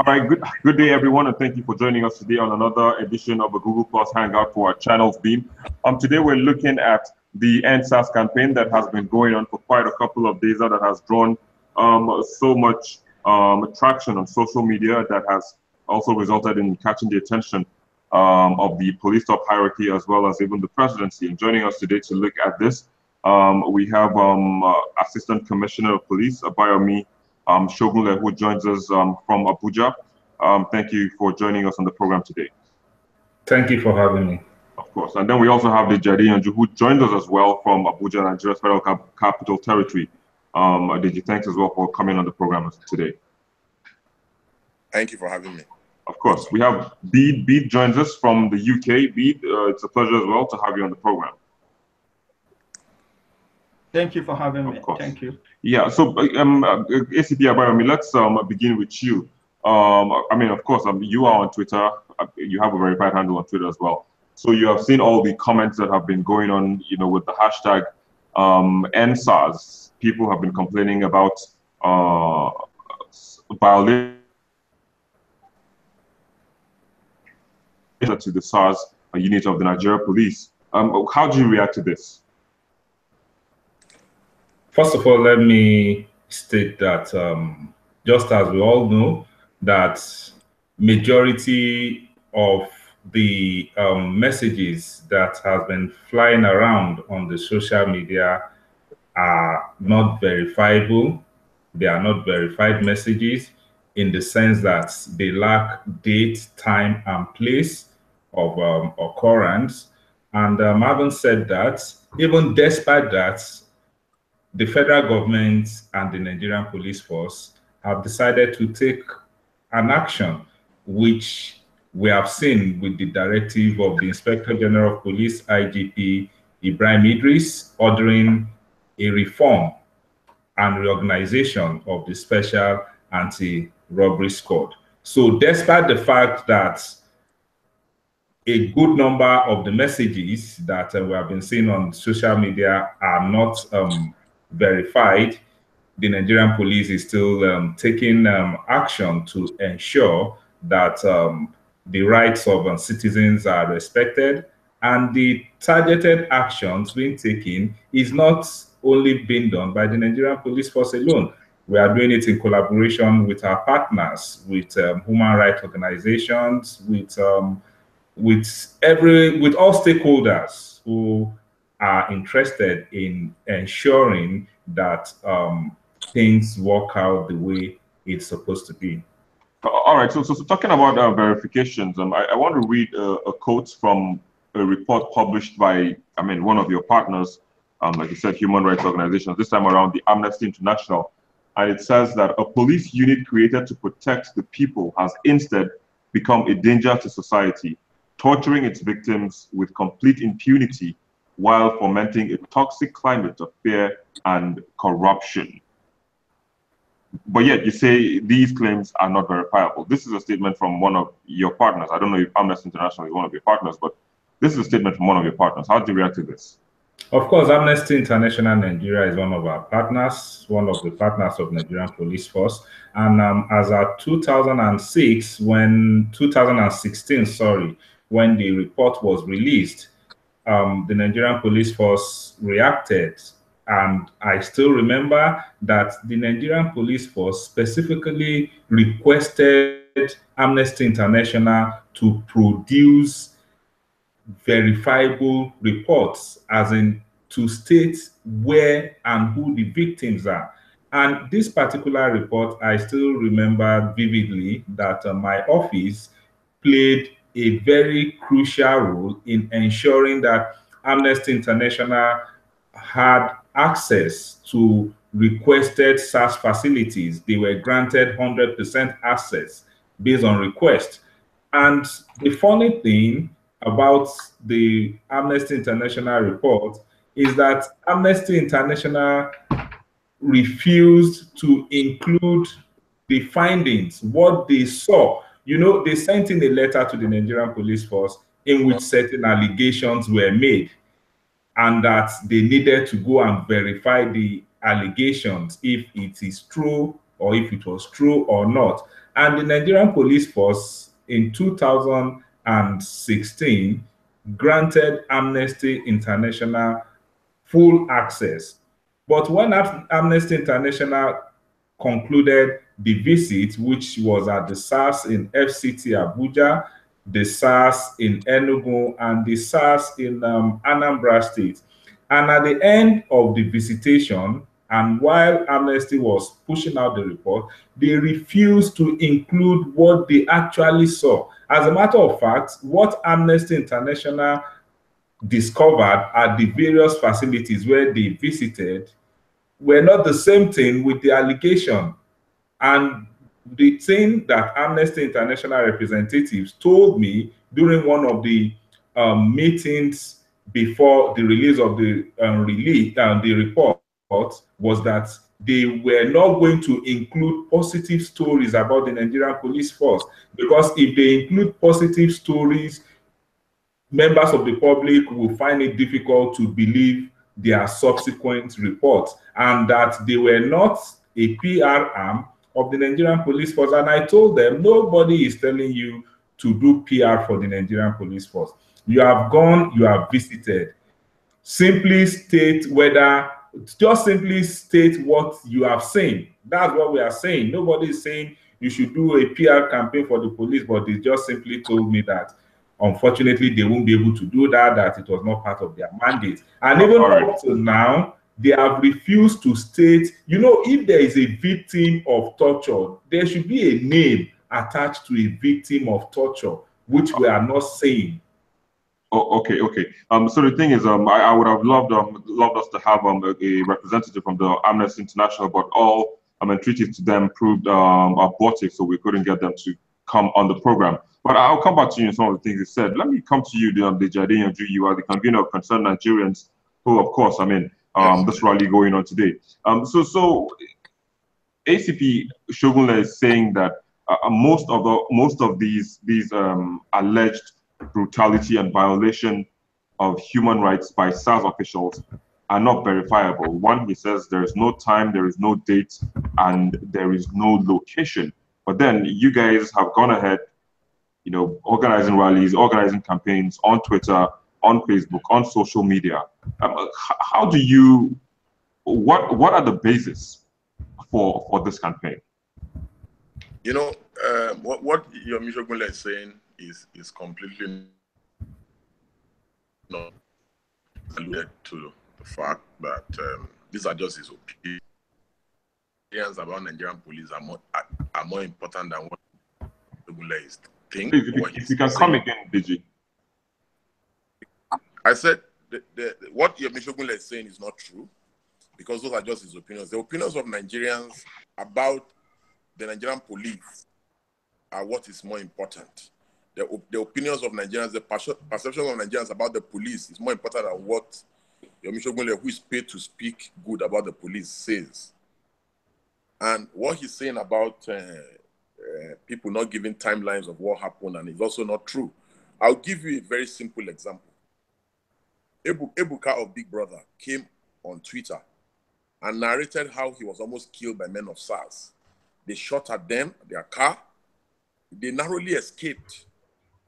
All right, good day, everyone, and thank you for joining us today on another edition of a Google Plus Hangout for our channels beam. Today we're looking at the End SARS campaign that has been going on for quite a couple of days now, that has drawn so much traction on social media, that has also resulted in catching the attention of the police top hierarchy as well as even the presidency. And joining us today to look at this, we have Assistant Commissioner of Police, Abayomi Shogunle, who joins us from Abuja. Thank you for joining us on the program today. Thank you for having me. Of course. And then we also have the Jadi Anju, who joined us as well from Abuja, Nigeria's Federal Capital Territory. Deji, thanks as well for coming on the program today. Thank you for having me. Of course. We have Bede. Bede joins us from the UK. Bede, it's a pleasure as well to have you on the program. Thank you for having me. Thank you. Yeah, so ACP Abayomi, let's begin with you. I mean, of course, you are on Twitter. You have a verified handle on Twitter as well. So you have seen all the comments that have been going on, you know, with the hashtag EndSARS. People have been complaining about violation to the SARS unit of the Nigeria police. How do you react to this? First of all, let me state that just as we all know that majority of the messages that have been flying around on the social media are not verifiable. They are not verified messages in the sense that they lack date, time, and place of occurrence. And having said that, even despite that, the federal government and the Nigerian police force have decided to take an action, which we have seen with the directive of the Inspector General of Police, IGP Ibrahim Idris, ordering a reform and reorganization of the Special Anti-Robbery Squad. So despite the fact that a good number of the messages that we have been seeing on social media are not verified, the Nigerian police is still taking action to ensure that the rights of citizens are respected, and the targeted actions being taken is not only being done by the Nigerian police force alone. We are doing it in collaboration with our partners, with human rights organizations, with all stakeholders who are interested in ensuring that things work out the way it's supposed to be. All right, so talking about verifications, I want to read a quote from a report published by, one of your partners, like you said, human rights organizations, this time around the Amnesty International. And it says that a police unit created to protect the people has instead become a danger to society, torturing its victims with complete impunity while fomenting a toxic climate of fear and corruption. But yet you say these claims are not verifiable. This is a statement from one of your partners. I don't know if Amnesty International is one of your partners, but this is a statement from one of your partners. How do you react to this? Of course, Amnesty International Nigeria is one of our partners, one of the partners of Nigerian Police Force. And as at 2016, when the report was released, the Nigerian Police Force reacted. And I still remember that the Nigerian Police Force specifically requested Amnesty International to produce verifiable reports, as in to state where and who the victims are. And this particular report, I still remember vividly that my office played a very crucial role in ensuring that Amnesty International had access to requested SARS facilities. They were granted 100% access based on request. And the funny thing about the Amnesty International report is that Amnesty International refused to include the findings, what they saw. You know, they sent in a letter to the Nigerian Police Force in which certain allegations were made, and that they needed to go and verify the allegations if it is true or if it was true or not. And the Nigerian Police Force in 2016 granted Amnesty International full access. But when Amnesty International concluded the visit, which was at the SARS in FCT Abuja, the SARS in Enugu, and the SARS in Anambra State. And at the end of the visitation, and while Amnesty was pushing out the report, they refused to include what they actually saw. As a matter of fact, what Amnesty International discovered at the various facilities where they visited were not the same thing with the allegation. And the thing that Amnesty International representatives told me during one of the meetings before the release of the report was that they were not going to include positive stories about the Nigerian police force, because if they include positive stories, members of the public will find it difficult to believe their subsequent reports, and that they were not a PR arm of the Nigerian police force. And I told them, nobody is telling you to do PR for the Nigerian police force. You have gone, you have visited. Simply state what you have seen. That's what we are saying. Nobody is saying you should do a PR campaign for the police, but they just simply told me that unfortunately they won't be able to do that, that it was not part of their mandate. And even up to now, they have refused to state, if there is a victim of torture, there should be a name attached to a victim of torture, which we are not saying. Oh, okay. So the thing is, I would have loved us to have a representative from the Amnesty International, but all entreaties to them proved abortive, so we couldn't get them to come on the program. But I'll come back to you in some of the things you said. Let me come to you, Dejade. You are the convener of Concerned Nigerians, who, of course, this rally going on today. So ACP Shogunle is saying that most of these alleged brutality and violation of human rights by SARS officials are not verifiable. One, he says there is no time, there is no date, and there is no location. But then you guys have gone ahead, organizing rallies, organizing campaigns on Twitter, on Facebook, on social media. How do you, what are the basis for this campaign? What your Mishogunle is saying is completely not alluded to the fact that these are just his opinions about Nigerian police are more important than what Mishogunle is thinking. If you can come again, Digi. I said what your Mishogunle is saying is not true, because those are just his opinions. The opinions of Nigerians about the Nigerian police are what is more important. The opinions of Nigerians, the perception of Nigerians about the police is more important than what Yomi Shogunle, who is paid to speak good about the police, says. And what he's saying about people not giving timelines of what happened, and it's also not true. I'll give you a very simple example. Ebuka of Big Brother came on Twitter and narrated how he was almost killed by men of SARS. They shot at them, their car. They narrowly escaped.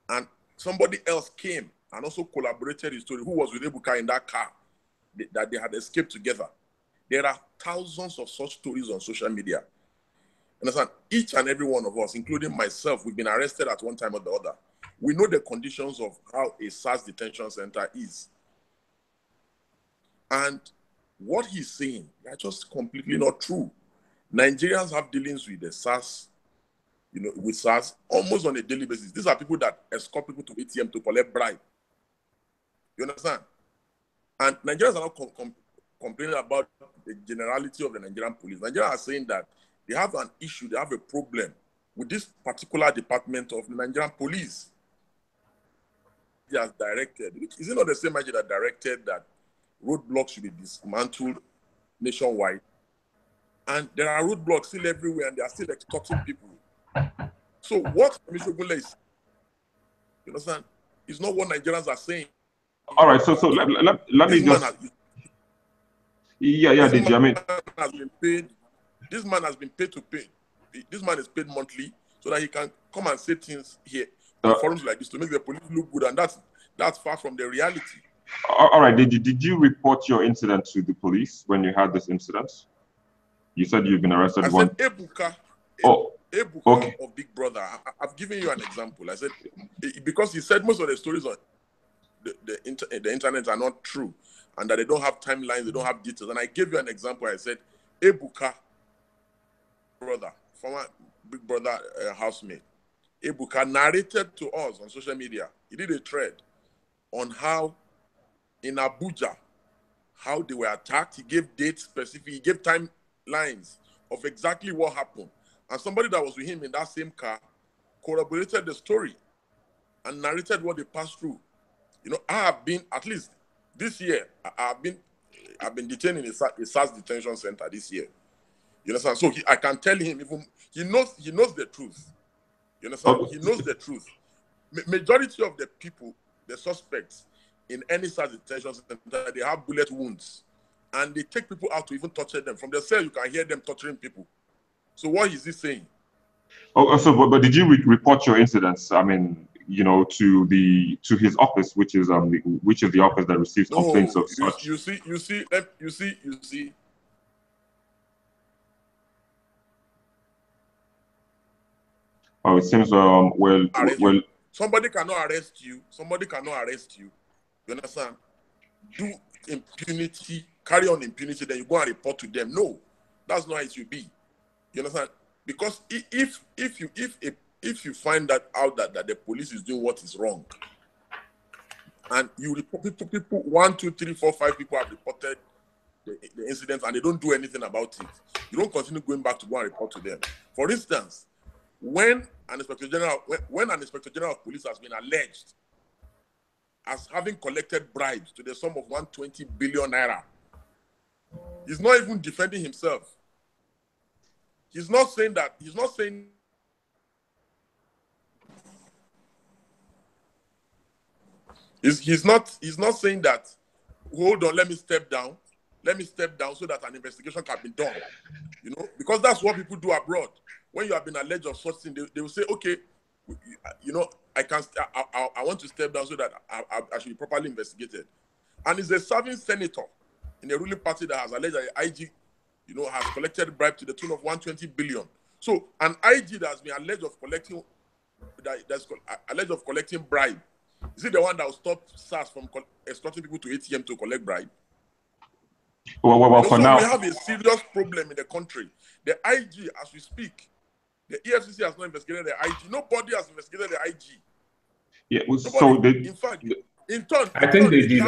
And somebody else came and also collaborated his story, who was with Ebuka in that car, that they had escaped together. There are thousands of such stories on social media. Understand? Each and every one of us, including myself, we've been arrested at one time or the other. We know the conditions of how a SARS detention center is. And what he's saying are just completely not true. Nigerians have dealings with the SARS, with SARS almost on a daily basis. These are people that escort people to ATM to collect bribe. You understand? And Nigerians are not complaining about the generality of the Nigerian police. Nigerians are saying that they have an issue, they have a problem with this particular department of the Nigerian police. He has directed, is it not the same idea that directed that roadblocks should be dismantled nationwide? And there are roadblocks still everywhere, and they are still extorting people. So what Mr. Gule is, you understand, is not what Nigerians are saying. All right, so let me just... Yeah, did you? This man has been paid to pay. This man is paid monthly so that he can come and say things here in forums like this to make the police look good, and that's far from the reality. All right. Did you report your incident to the police when you had this incident? You said you've been arrested. I said Ebuka. Ebuka okay. of Big Brother. I've given you an example. I said, because he said most of the stories on the internet are not true, and that they don't have timelines, they don't have details. And I gave you an example. I said, Ebuka brother, former Big Brother housemate, Ebuka narrated to us on social media. He did a thread on how in Abuja, how they were attacked. He gave dates specific, he gave timelines of exactly what happened. And somebody that was with him in that same car corroborated the story and narrated what they passed through. You know, I have been, at least this year, I've been detained in a SARS detention center this year. You understand? So I can tell him, even he knows the truth. You understand? He knows the truth. Majority of the people, the suspects in any SARS detention center, they have bullet wounds, and they take people out to even torture them. From the cell, you can hear them torturing people. So what is he saying? Oh, so but did you report your incidents? I mean, you know, to his office, which is the office that receives complaints of such. You see. Oh, it seems well. Somebody cannot arrest you. Somebody cannot arrest you. You understand? Do impunity, carry on impunity, then you go and report to them. No, that's not how it should be. You understand? Because if you find that out that the police is doing what is wrong, and you report people 1, 2, 3, 4, 5 people have reported the incident and they don't do anything about it, you don't continue going back to go and report to them. For instance, when an inspector general of police has been alleged as having collected bribes to the sum of 120 billion naira, he's not even defending himself. He's not saying that. He's not saying. He's not saying that. Hold on, let me step down. Let me step down so that an investigation can be done. You know, because that's what people do abroad. When you have been alleged of such thing, they will say, okay, you know, I want to step down so that I should be properly investigated. And it's a serving senator in a ruling party that has alleged that the IG, you know, has collected bribe to the tune of 120 billion. So an IG that has been alleged of collecting bribe, is it the one that will stop SARS from escorting people to ATM to collect bribe? Well, for now, we have a serious problem in the country. The IG, as we speak, the EFCC has not investigated the IG. Nobody has investigated the IG. Yeah, so in fact, in turn, I think they did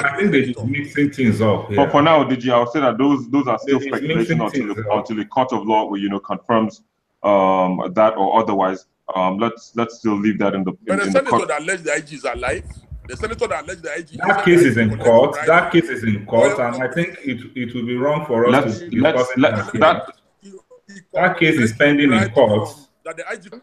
mixing things up. But for now, I'll say that those are still speculation until the court of law, you know, confirms that or otherwise. Let's still leave that in the. But the senator that alleged the IG is alive. The senator that alleged the IG. That case is in court. That case is in court, and I think it will be wrong for us to discuss that case is pending in court. That the IG.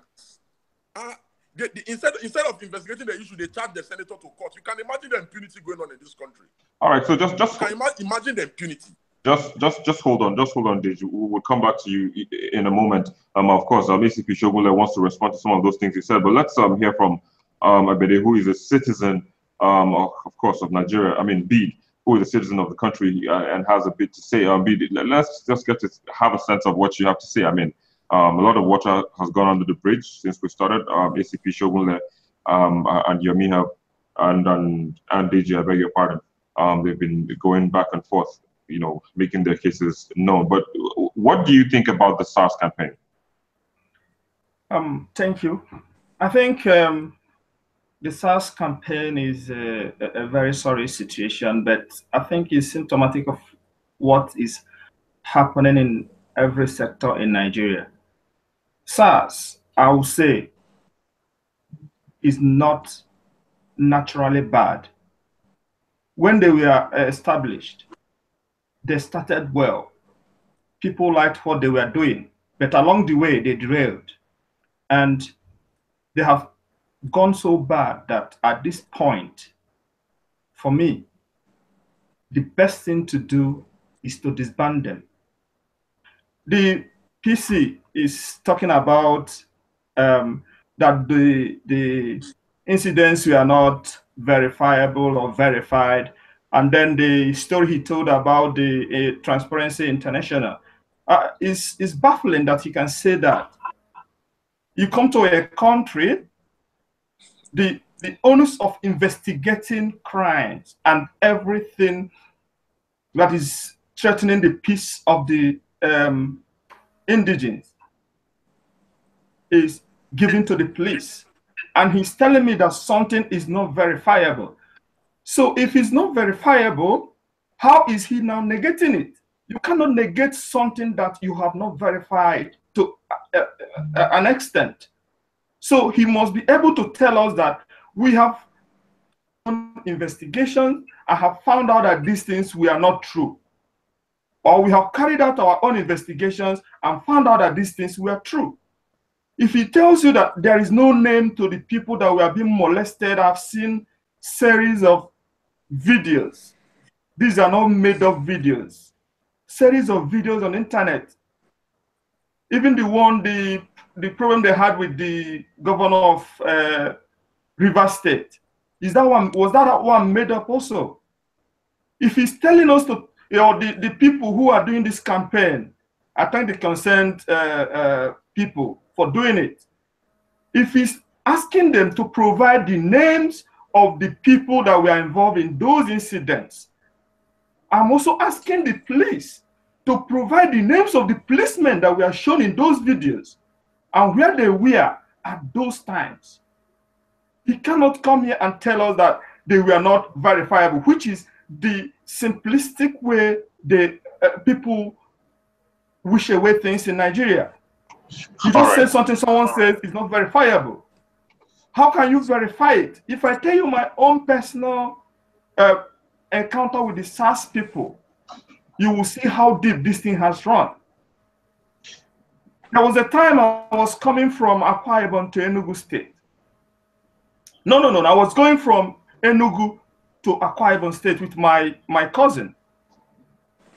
Instead of investigating the issue, they charge the senator to court. You can imagine the impunity going on in this country. All right, so just can imagine the impunity. Just hold on, Deji. We'll come back to you in a moment. Of course, ACP Shogule wants to respond to some of those things he said, but let's hear from Abede, who is a citizen, of course, of Nigeria. I mean, Bede, who is a citizen of the country and has a bit to say. Bede, let's just get to have a sense of what you have to say. I mean, a lot of water has gone under the bridge since we started. ACP Shogule and Yomi and Deji, I beg your pardon. They've been going back and forth, you know, making their cases known. But what do you think about the SARS campaign? Thank you. I think the SARS campaign is a very sorry situation, but I think it's symptomatic of what is happening in every sector in Nigeria. SARS, I would say, is not naturally bad. When they were established, they started well. People liked what they were doing, but along the way, they derailed. And they have gone so bad that at this point, for me, the best thing to do is to disband them. The PC is talking about that the incidents were not verifiable or verified. And then the story he told about the Transparency International is baffling that he can say that. You come to a country, the onus of investigating crimes and everything that is threatening the peace of the indigenes is given to the police. And he's telling me that something is not verifiable. So if it's not verifiable, how is he now negating it? You cannot negate something that you have not verified to an extent. So he must be able to tell us that we have investigations and have found out that these things were not true. Or we have carried out our own investigations and found out that these things were true. If he tells you that there is no name to the people that were being molested, I've seen series of videos. These are not made up videos. Series of videos on internet. Even the problem they had with the governor of Rivers State. Was that one made up also? If he's telling us to, the people who are doing this campaign, I thank the concerned people for doing it. If he's asking them to provide the names of the people that were involved in those incidents, I'm also asking the police to provide the names of the policemen that were shown in those videos and where they were at those times. He cannot come here and tell us that they were not verifiable, which is the simplistic way the people wish away things in Nigeria. You just say something someone says is not verifiable. How can you verify it? If I tell you my own personal encounter with the SARS people, you will see how deep this thing has run. There was a time I was coming from Akwa Ibom to Enugu State. No. I was going from Enugu to Akwa Ibom State with my cousin.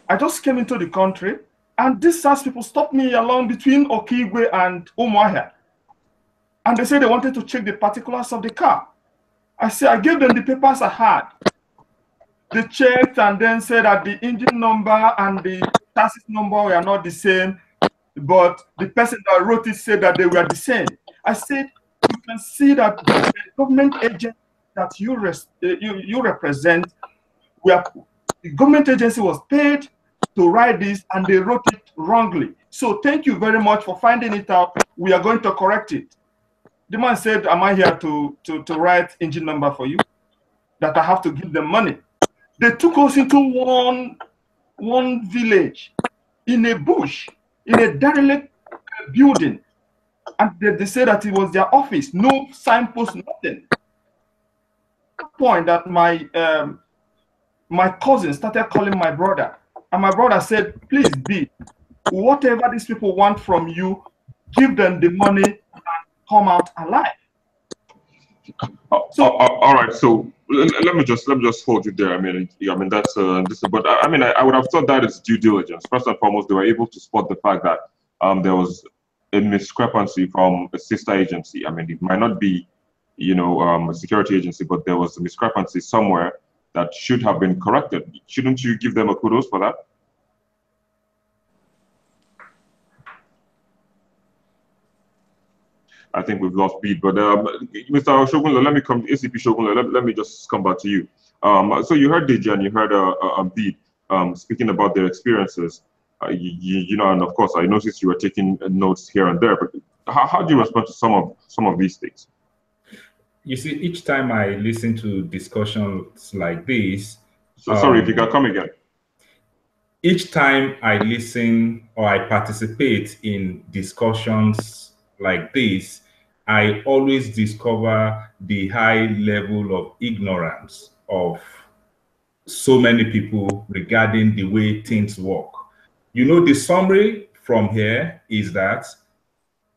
I just came into the country, and these SARS people stopped me along between Okigwe and Umuahia. And they said they wanted to check the particulars of the car. I gave them the papers I had. They checked and then said that the engine number and the chassis number were not the same, but the person that wrote it said that they were the same. I said, you can see that the government agent that you represent, the government agency was paid to write this and they wrote it wrongly. So thank you very much for finding it out. We are going to correct it. The man said, am I here to write engine number for you? That I have to give them money. They took us into one village, in a bush, in a derelict building. And they said that it was their office, no signpost, nothing. At that point that my cousin started calling my brother. And my brother said, please be, whatever these people want from you, give them the money and come out alive. So, all right. So let me just hold you there. I mean that's but I would have thought that is due diligence. First and foremost, they were able to spot the fact that there was a discrepancy from a sister agency. I mean, it might not be, a security agency, but there was a discrepancy somewhere that should have been corrected. Shouldn't you give them a kudos for that? I think we've lost beat, but Mr. Shogunle, let me come, ACP Shogunle, let me just come back to you. So you heard Deji and you heard Beat speaking about their experiences, and of course I noticed you were taking notes here and there, but how do you respond to some of these things? You see, each time I listen to discussions like this, so sorry, if you can come again. Each time I listen or I participate in discussions like this, I always discover the high level of ignorance of so many people regarding the way things work. The summary from here is that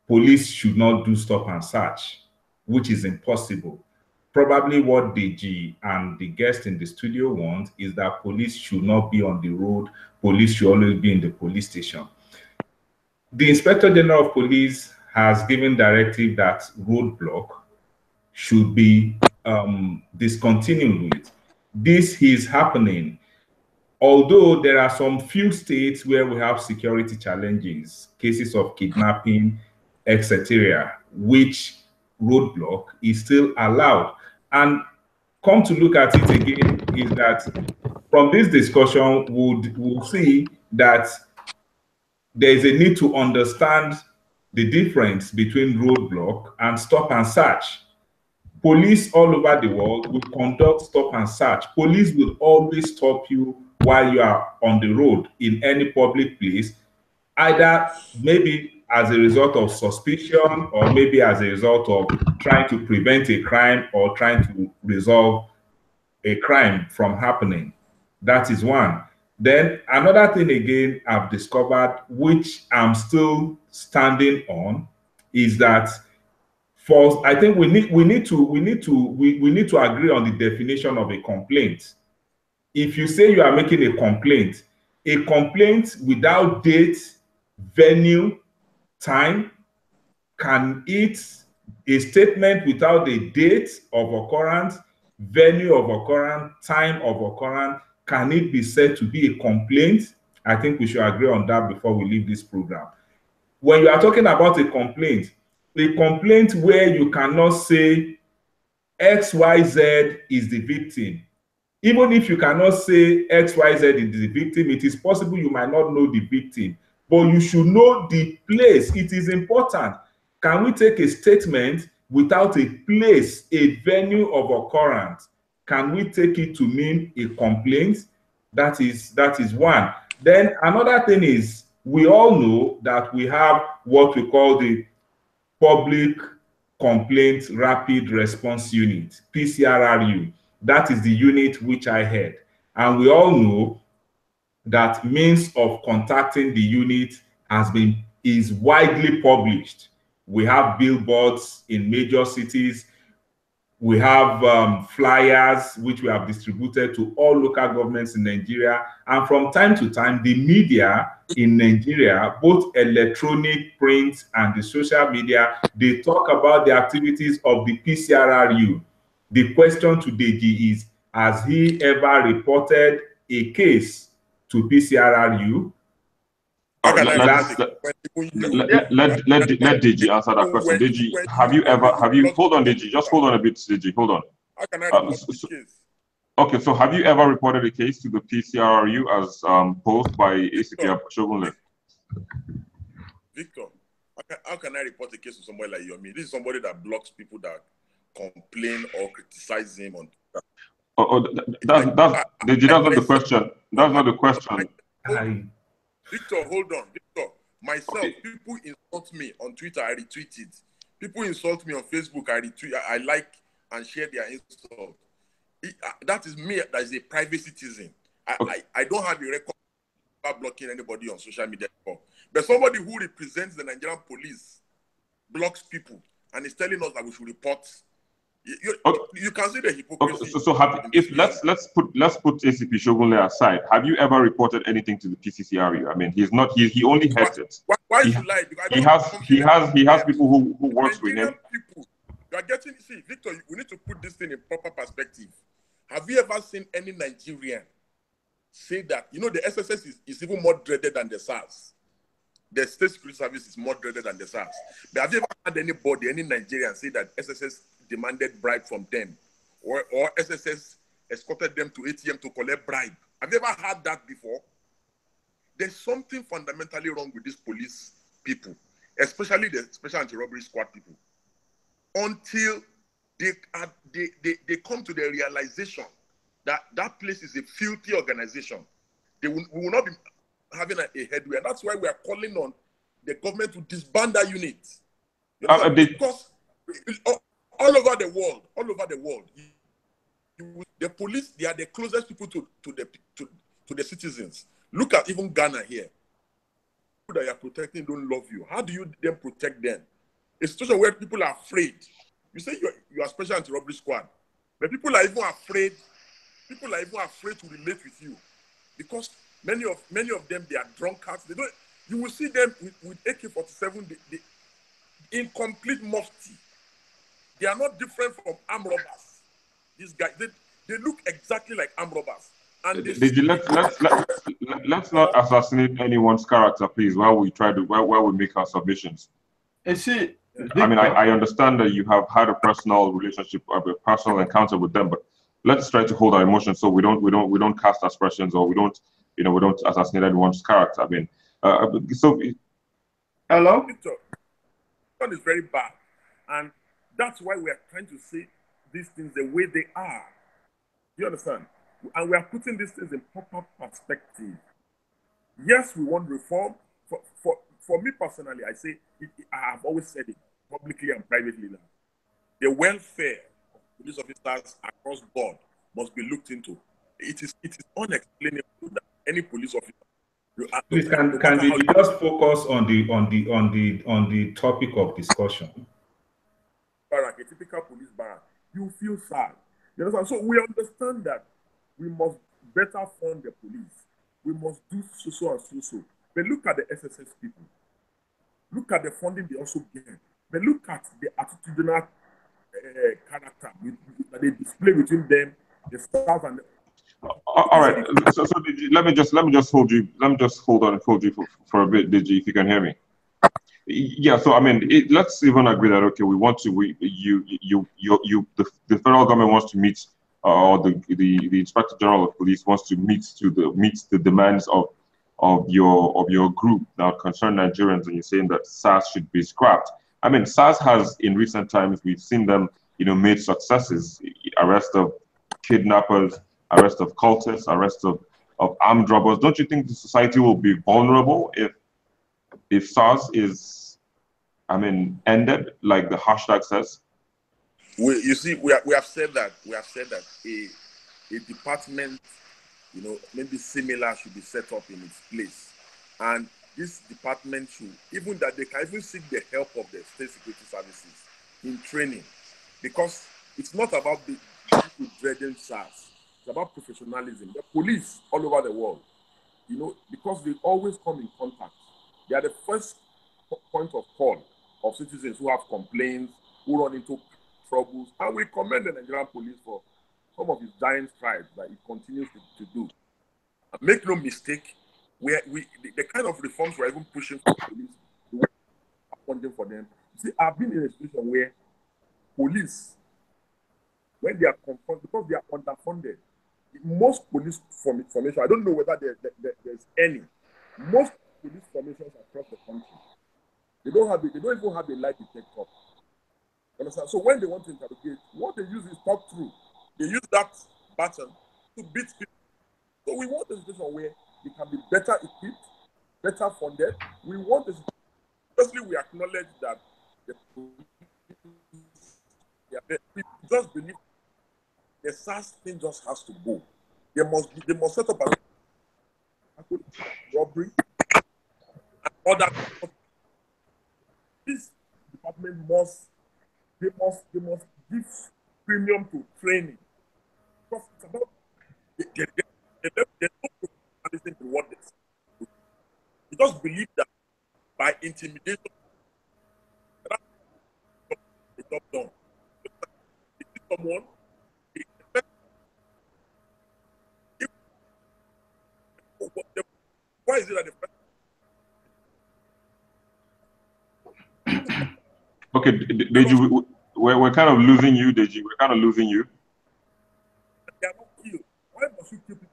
police should not do stop and search, which is impossible. Probably what DG and the guest in the studio want is that police should not be on the road, police should always be in the police station. The Inspector General of Police has given directive that roadblock should be discontinued with. This is happening. Although there are some few states where we have security challenges, cases of kidnapping, etc., which roadblock is still allowed. And come to look at it again, is that from this discussion, we'll see that there is a need to understand the difference between roadblock and stop and search. Police all over the world will conduct stop and search. Police will always stop you while you are on the road in any public place, either maybe as a result of suspicion or maybe as a result of trying to prevent a crime or trying to resolve a crime from happening. That is one. Then another thing again I've discovered, which I'm still standing on, is that for I think we need to agree on the definition of a complaint. If you say you are making a complaint without date, venue, time, can it a statement without a date of occurrence, venue of occurrence, time of occurrence, can it be said to be a complaint? I think we should agree on that before we leave this program. When you are talking about a complaint where you cannot say XYZ is the victim. Even if you cannot say XYZ is the victim, it is possible you might not know the victim, but you should know the place. It is important. Can we take a statement without a place, a venue of occurrence? Can we take it to mean a complaint? That is one. Then another thing is, we all know that we have what we call the Public Complaint Rapid Response Unit, PCRRU. That is the unit which I head. And we all know that means of contacting the unit is widely published. We have billboards in major cities. We have flyers which we have distributed to all local governments in Nigeria. And from time to time, the media in Nigeria, both electronic, print, and the social media, they talk about the activities of the PCRRU. The question to Deji is, has he ever reported a case to PCRRU? Let Deji answer that question. Deji, hold on, Deji, just hold on a bit, Deji, hold on. How can I report this case? Okay, so have you ever reported a case to the PCRRU as posed by ACP Shogunle? Victor, how can I report a case to somebody like you? I mean, this is somebody that blocks people that complain or criticize him on Twitter. That's not the question. That's not the question. Victor, hold on. Victor, myself, okay. People insult me on Twitter, I retweet it. People insult me on Facebook, I retweet, I like and share their insult. That is me, that is a private citizen. I don't have a record of blocking anybody on social media anymore. But somebody who represents the Nigerian police blocks people and is telling us that we should report. You can see the hypocrisy. Okay, let's put ACP Shogunle aside. Have you ever reported anything to the PCCRU? I mean, he only heads it. Why should I? He has people who works with him. People, you are getting, see, Victor, we need to put this thing in proper perspective. Have you ever seen any Nigerian say that, the SSS is even more dreaded than the SARS? The State Security Service is more dreaded than the SARS. But have you ever had any Nigerian say that SSS demanded bribe from them, or SSS escorted them to ATM to collect bribe? Have you ever heard that before? There's something fundamentally wrong with these police people, especially the Special Anti-Robbery Squad people, until they come to the realization that that place is a filthy organization. We will not be having a headway, and that's why we are calling on the government to disband that unit. Because all over the world, the police, they are the closest people to the citizens. Look at even Ghana here. People that you are protecting don't love you. How do you then protect them? A situation where people are afraid. You say you are Special Anti-Robbery Squad, but people are even afraid. People are even afraid to relate with you because many of them, they are drunkards. You will see them with AK-47. in complete mufti. They are not different from armed robbers. These guys, they look exactly like armed robbers. And let's not assassinate anyone's character, please, while we make our submissions. You see, Victor, I mean, I understand that you have had a personal relationship, a personal encounter with them, but let's try to hold our emotions so we don't cast aspersions, or we don't assassinate anyone's character. I mean, hello, Victor, one is very bad, and that's why we are trying to say these things the way they are. You understand? And we are putting these things in proper perspective. Yes, we want reform. For me personally, I say I have always said it publicly and privately now. The welfare of police officers across the board must be looked into. It is unexplainable that any police officer. Please, can we just focus on the topic of discussion? Barrack, a typical police barrack, you feel sad. You understand? So we understand that we must better fund the police. We must do so and so. But look at the SSS people. Look at the funding they also get. But look at the attitudinal character that they display between them, the staff, and. All right. So let me just hold you. Let me just hold on and hold you for a bit, Digi, if you can hear me. Yeah. So I mean, let's even agree that okay, we want to. The federal government wants to meet, or the Inspector General of Police wants to meet the demands of your group now concerned Nigerians, and you're saying that SARS should be scrapped. I mean, SARS has in recent times we've seen them, made successes, arrest of kidnappers, arrest of cultists, arrest of armed robbers. Don't you think the society will be vulnerable if SARS is, ended, like the hashtag says? You see, we have said that a department, maybe similar should be set up in its place, and this department should they can even seek the help of the state security services in training, because it's not about the people dreading SARS. It's about professionalism. The police all over the world, because they always come in contact. They are the first point of call of citizens who have complaints, who run into troubles, and we commend the Nigerian police for some of its giant strides that it continues to do. Make no mistake, the kind of reforms we're even pushing for police, the way we're funding for them. See, I've been in a situation where police, when they are confronted, because they are underfunded, most police formation, I don't know whether there's any. Most police formations across the country, they don't even have a lie detector. Understand? So when they want to interrogate, what they use is talk through. They use that button to beat people. So we want a situation where they can be better equipped, better funded. We want this. Firstly, we acknowledge that the police, we just believe the SARS thing just has to go. They must set up a robbery and other. This department must give premium to training, because it's about there's no professionalism in what this. You just believe that by intimidation, that's the job done. If someone, why is it that the Okay, Deji, we're kind of losing you, Deji. We're kind of losing you. They are not killed. Why must you kill people?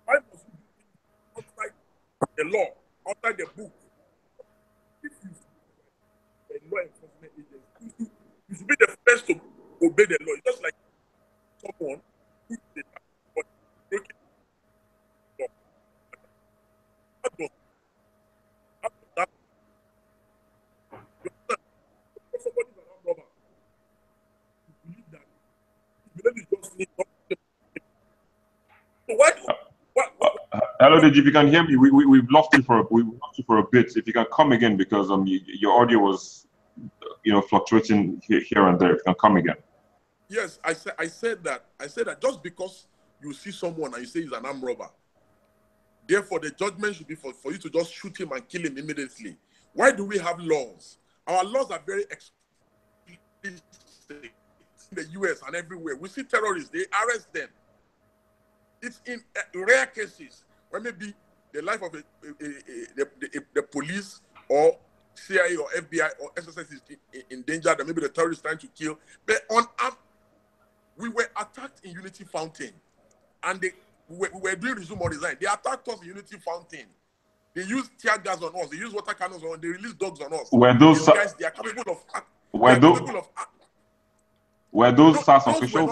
Why must you do things outside the law, outside the book? If you a law enforcement agent, you should be the first to obey the law. It's just like someone who is a breaking law. Somebody is an armed robber. You believe that. You believe you just need something. So why? Hello, Deji. If you can hear me, we've lost you for a bit. If you can come again, because your audio was fluctuating here and there. If you can come again. Yes, I said that just because you see someone and you say he's an armed robber, therefore the judgment should be for you to just shoot him and kill him immediately. Why do we have laws? Our laws are very explicit in the US and everywhere. We see terrorists, they arrest them. It's in rare cases where maybe the life of the police or CIA or FBI or SSS is in danger, that maybe the terrorists trying to kill. But we were attacked in Unity Fountain, and we were doing resume or resign. They attacked us in Unity Fountain. They used tear gas on us. They used water cannons on us. They released dogs on us. Were those These guys, they are capable of. Were those SARS officials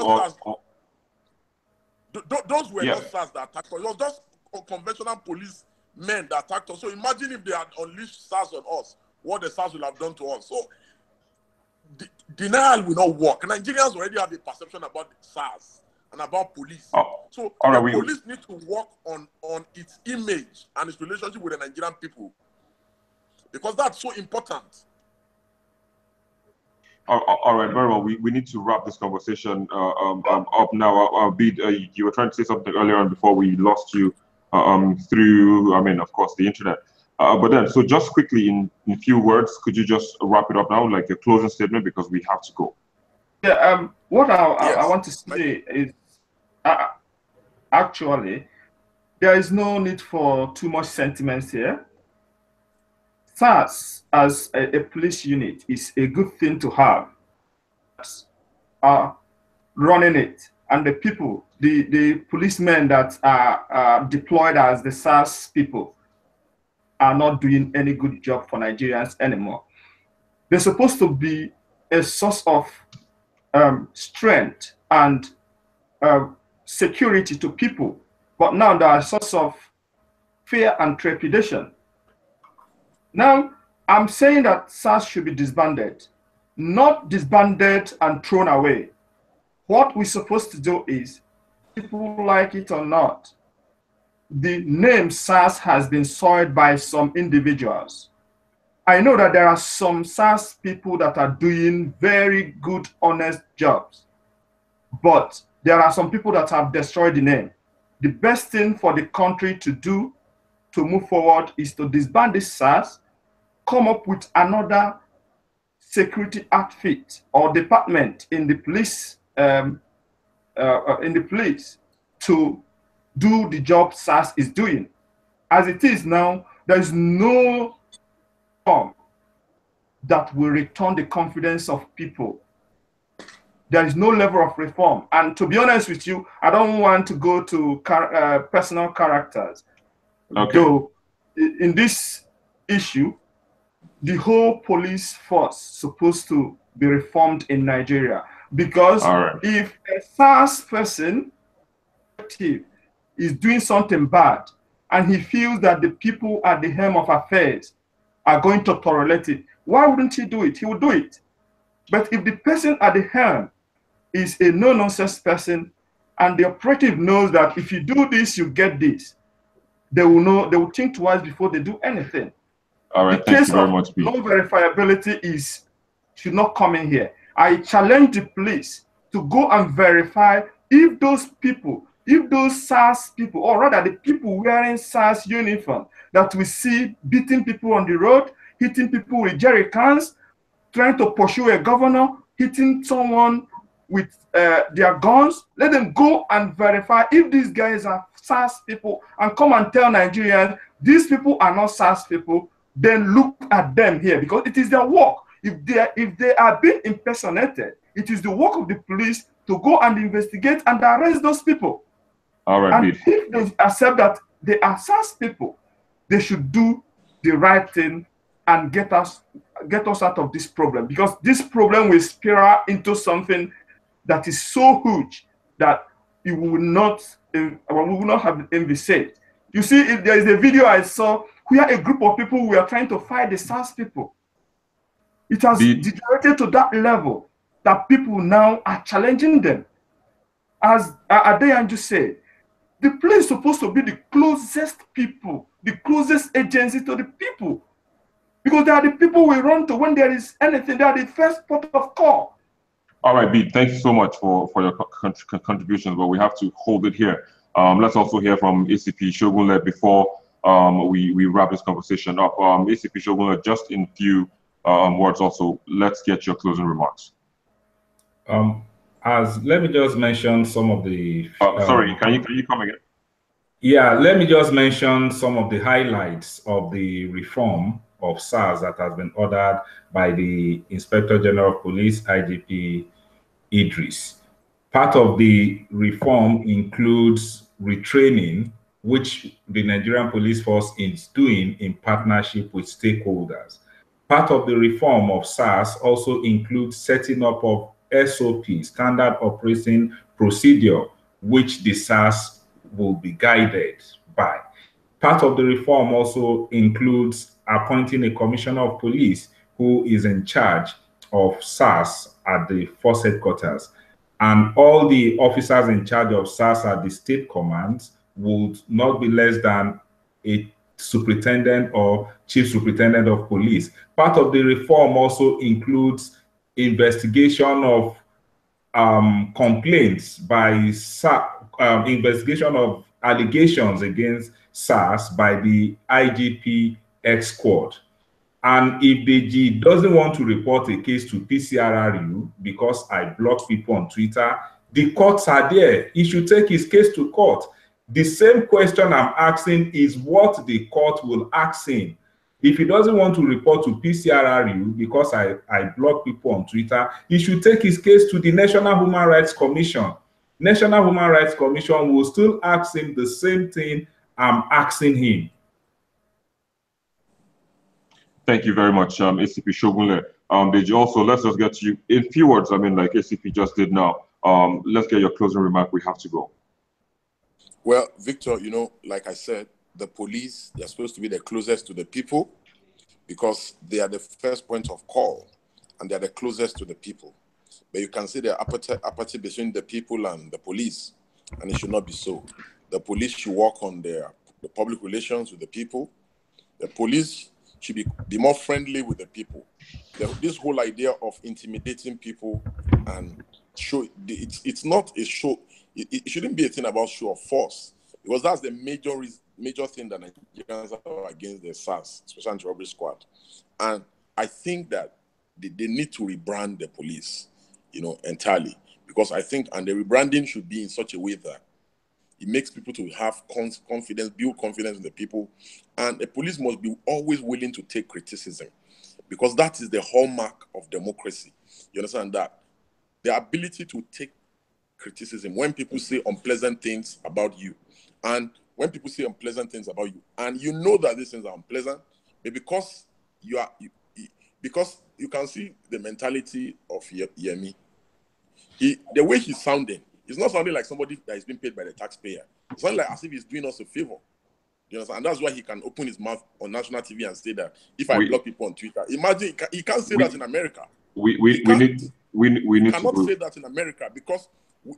those were not SARS that attacked us. It was just conventional police men that attacked us. So imagine if they had unleashed SARS on us, what the SARS will have done to us. So denial will not work. Nigerians already have a perception about SARS and about police. So the police need to work on its image and its relationship with the Nigerian people, because that's so important. All right, very well. We need to wrap this conversation up now. You were trying to say something earlier on before we lost you through, of course, the internet. But then, so just quickly, in few words, could you just wrap it up now, like a closing statement, because we have to go. Yeah. What I want to say is, actually, there is no need for too much sentiments here. SARS as a police unit is a good thing to have. Running it, and the people, the policemen that are deployed as the SARS people are not doing any good job for Nigerians anymore. They're supposed to be a source of strength and security to people, but now they are a source of fear and trepidation. Now, I'm saying that SARS should be disbanded, not disbanded and thrown away. What we're supposed to do is, people like it or not, the name SARS has been soiled by some individuals. I know that there are some SARS people that are doing very good, honest jobs, but there are some people that have destroyed the name. The best thing for the country to do to move forward is to disband this SARS, come up with another security outfit or department in the police to do the job SARS is doing. As it is now, there is no form that will return the confidence of people. There is no level of reform. And to be honest with you, I don't want to go to personal characters. Okay. Though in this issue, the whole police force supposed to be reformed in Nigeria, because if a SARS person is doing something bad and he feels that the people at the helm of affairs are going to tolerate it, why wouldn't he do it? He would do it. But if the person at the helm is a no-nonsense person and the operative knows that if you do this, you get this, they will know, they will think twice before they do anything. All right, the case of no verifiability should not come in here. I challenge the police to go and verify if those people, if those SARS people, or rather the people wearing SARS uniform that we see beating people on the road, hitting people with jerry cans, trying to pursue a governor, hitting someone with their guns, let them go and verify if these guys are SARS people and come and tell Nigerians these people are not SARS people. Then look at them here, because it is their work. If they are being impersonated, it is the work of the police to go and investigate and arrest those people. All right. And if they accept that they are SARS people, they should do the right thing and get us out of this problem, because this problem will spiral into something that is so huge that it will not have envisaged. You see, if there is a video I saw where a group of people were trying to fight the SARS people. It has degenerated to that level that people now are challenging them. As Adeyanju said, the police is supposed to be the closest people, the closest agency to the people. Because they are the people we run to when there is anything. They are the first port of call. All right, B, thank you so much for your contributions, but we have to hold it here. Let's also hear from ACP Shogunle before we wrap this conversation up. ACP Shogun, just in few words also, let's get your closing remarks. Let me just mention some of the... sorry, can you come again? Yeah, let me just mention some of the highlights of the reform of SARS that has been ordered by the Inspector General of Police, IGP Idris. Part of the reform includes retraining, which the Nigerian Police Force is doing in partnership with stakeholders. Part of the reform of SARS also includes setting up of SOP, Standard Operating Procedure, which the SARS will be guided by. Part of the reform also includes appointing a commissioner of police who is in charge of SARS at the force headquarters. And all the officers in charge of SARS at the state commands would not be less than a superintendent or chief superintendent of police. Part of the reform also includes investigation of complaints by investigation of allegations against SARS by the IGP X Squad. And if the G doesn't want to report a case to PCRRU because I block people on Twitter, the courts are there. He should take his case to court. The same question I'm asking is what the court will ask him. If he doesn't want to report to PCRRU because I block people on Twitter, he should take his case to the National Human Rights Commission. National Human Rights Commission will still ask him the same thing I'm asking him. Thank you very much, ACP Shogunle. Deji, also, let's just get to you in few words. I mean, like ACP just did now. Let's get your closing remark. We have to go. Well, Victor, you know, like I said, the police, they're supposed to be the closest to the people because they are the first point of call and they're the closest to the people. But you can see the apathy between the people and the police, and it should not be so. The police should work on the public relations with the people. The police should be more friendly with the people. This whole idea of intimidating people and show, it's not a show. It shouldn't be a thing about show of force, because that's the major thing that Nigerians are against the SARS, Special Anti-Robbery Squad. And I think that they need to rebrand the police, you know, entirely, because I think, and the rebranding should be in such a way that it makes people to have confidence, build confidence in the people. And the police must be always willing to take criticism, because that is the hallmark of democracy. You understand that? The ability to take criticism when people say unpleasant things about you. And when people say unpleasant things about you, and you know that these things are unpleasant, but because because you can see the mentality of Yemi. The way he's sounding, it's not sounding like somebody that is being paid by the taxpayer. It's not like as if he's doing us a favor. You understand? And that's why he can open his mouth on national TV and say that if I block people on Twitter, imagine he can't say that in America. We cannot say that in America because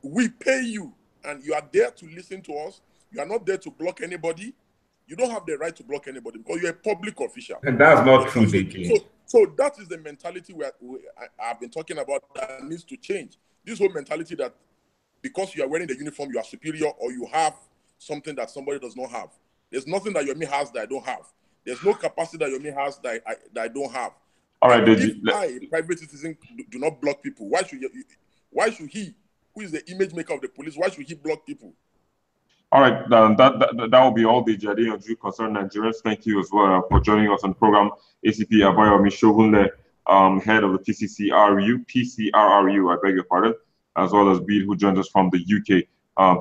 we pay you and you are there to listen to us. You are not there to block anybody. You don't have the right to block anybody because you're a public official. And that's not true, Deji. So that is the mentality I've been talking about that needs to change. This whole mentality that because you are wearing the uniform, you are superior, or you have something that somebody does not have. There's nothing that Yomi has that I don't have. There's no capacity that Yomi has that I don't have. All right, Deji. If I, a private citizen, do not block people, why should he, who is the image maker of the police, why should he block people? All right, that will be all the Jadi and Drew concerned Nigerians. Thank you as well for joining us on the program. ACP Abayomi Shogunle, head of the PCRRU, I beg your pardon, as well as Bede, who joins us from the UK.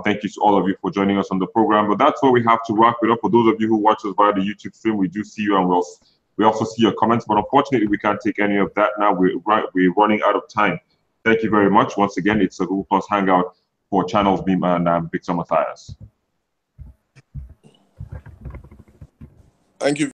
Thank you to all of you for joining us on the program. But that's where we have to wrap it up. For those of you who watch us via the YouTube stream, we do see you, and we also see your comments. But unfortunately, we can't take any of that now. We're running out of time. Thank you very much. Once again, it's a Google Plus Hangout for Channels Beam, and I'm Victor Matthias. Thank you.